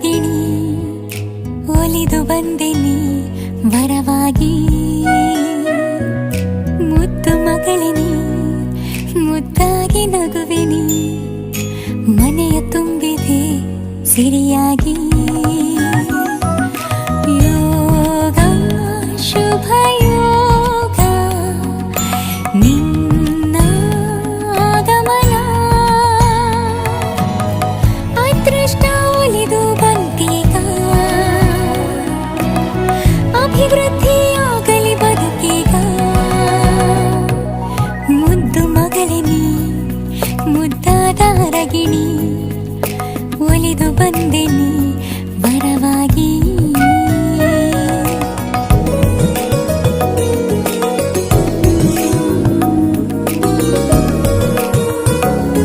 ಅರಗಿಣಿ ಒಲಿದು ಬಂದೆನಿ ವರವಾಗಿ ಮುದ್ದು ಮಗಳಿನಿ ಮುದ್ದಾಗಿ ನಗುವೆನಿ ಮನೆಯ ತುಂಬಿದೆ ಸಿರಿಯಾಗಿ ಯೋಗ ಶುಭ ಯೋಗ ನಿನ್ನ ಆಗಮನ ಅದೃಷ್ಟ ಒಲಿದು ಬಂದೀಗ ಅಭಿವೃದ್ಧಿಯಾಗಲಿ ಬದುಕೀಗ ಮುದ್ದು ಮಗಳಿನಿ ಮುದ್ದಾದ ಅರಗಿಣಿ ಒಲಿದು ಬಂದೆನಿ